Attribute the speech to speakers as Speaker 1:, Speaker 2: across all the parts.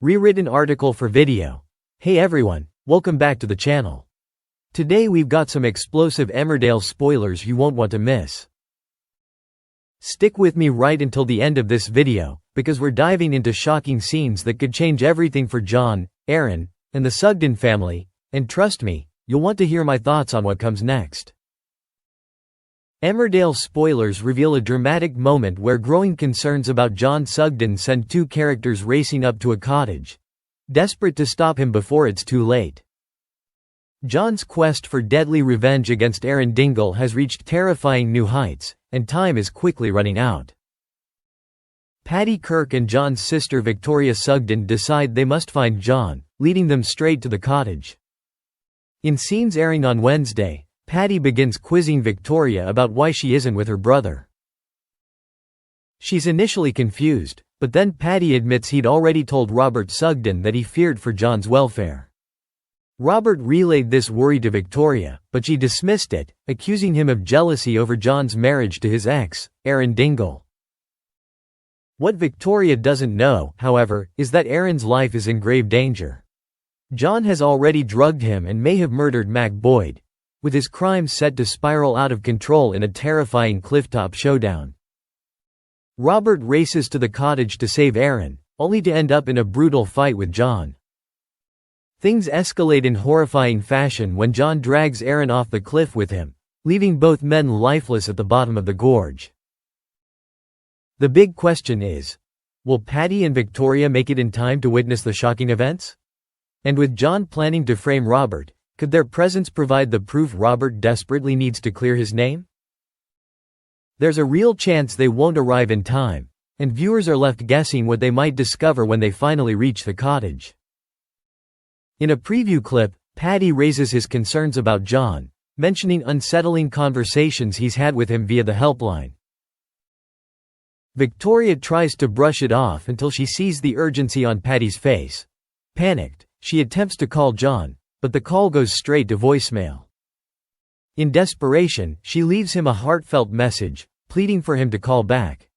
Speaker 1: Rewritten article for video. Hey everyone, welcome back to the channel. Today we've got some explosive Emmerdale spoilers you won't want to miss. Stick with me right until the end of this video, because we're diving into shocking scenes that could change everything for John, Aaron, and the Sugden family, and trust me, you'll want to hear my thoughts on what comes next. Emmerdale spoilers reveal a dramatic moment where growing concerns about John Sugden send two characters racing up to a cottage, desperate to stop him before it's too late. John's quest for deadly revenge against Aaron Dingle has reached terrifying new heights, and time is quickly running out. Paddy Kirk and John's sister Victoria Sugden decide they must find John, leading them straight to the cottage. In scenes airing on Wednesday, Paddy begins quizzing Victoria about why she isn't with her brother. She's initially confused, but then Paddy admits he'd already told Robert Sugden that he feared for John's welfare. Robert relayed this worry to Victoria, but she dismissed it, accusing him of jealousy over John's marriage to his ex, Aaron Dingle. What Victoria doesn't know, however, is that Aaron's life is in grave danger. John has already drugged him and may have murdered Mac Boyd, with his crimes set to spiral out of control in a terrifying clifftop showdown. Robert races to the cottage to save Aaron, only to end up in a brutal fight with John. Things escalate in horrifying fashion when John drags Aaron off the cliff with him, leaving both men lifeless at the bottom of the gorge. The big question is, will Paddy and Victoria make it in time to witness the shocking events? And with John planning to frame Robert, could their presence provide the proof Robert desperately needs to clear his name? There's a real chance they won't arrive in time, and viewers are left guessing what they might discover when they finally reach the cottage. In a preview clip, Paddy raises his concerns about John, mentioning unsettling conversations he's had with him via the helpline. Victoria tries to brush it off until she sees the urgency on Paddy's face. Panicked, she attempts to call John, but the call goes straight to voicemail. In desperation, she leaves him a heartfelt message, pleading for him to call back.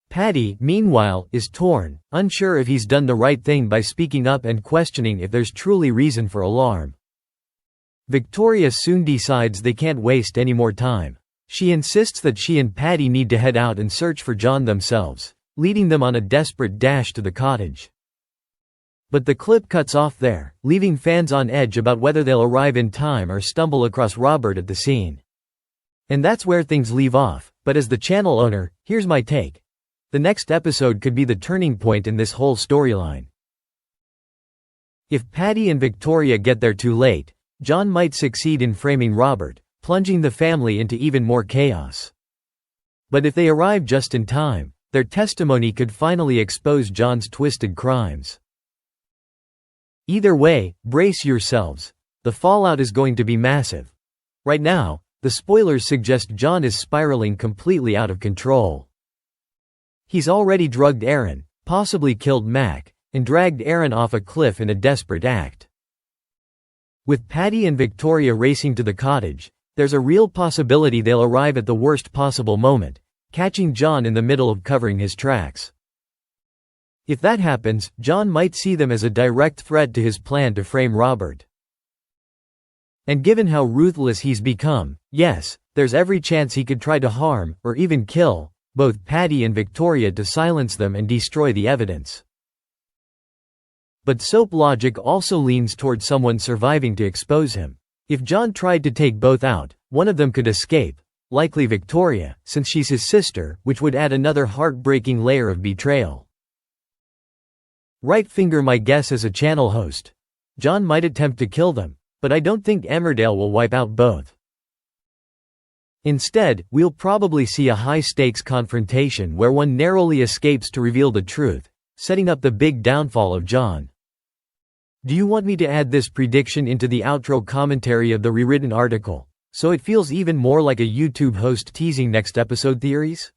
Speaker 1: Paddy, meanwhile, is torn, unsure if he's done the right thing by speaking up and questioning if there's truly reason for alarm. Victoria soon decides they can't waste any more time. She insists that she and Paddy need to head out and search for John themselves, leading them on a desperate dash to the cottage. But the clip cuts off there, leaving fans on edge about whether they'll arrive in time or stumble across Robert at the scene. And that's where things leave off, but as the channel owner, here's my take. The next episode could be the turning point in this whole storyline. If Paddy and Victoria get there too late, John might succeed in framing Robert, plunging the family into even more chaos. But if they arrive just in time, their testimony could finally expose John's twisted crimes. Either way, brace yourselves. The fallout is going to be massive. Right now, the spoilers suggest John is spiraling completely out of control. He's already drugged Aaron, possibly killed Mac, and dragged Aaron off a cliff in a desperate act. With Paddy and Victoria racing to the cottage, there's a real possibility they'll arrive at the worst possible moment, catching John in the middle of covering his tracks. If that happens, John might see them as a direct threat to his plan to frame Robert. And given how ruthless he's become, yes, there's every chance he could try to harm, or even kill, both Paddy and Victoria to silence them and destroy the evidence. But soap logic also leans toward someone surviving to expose him. If John tried to take both out, one of them could escape, likely Victoria, since she's his sister, which would add another heartbreaking layer of betrayal. Right finger my guess as a channel host. John might attempt to kill them, but I don't think Emmerdale will wipe out both. Instead, we'll probably see a high-stakes confrontation where one narrowly escapes to reveal the truth, setting up the big downfall of John. Do you want me to add this prediction into the outro commentary of the rewritten article, so it feels even more like a YouTube host teasing next episode theories?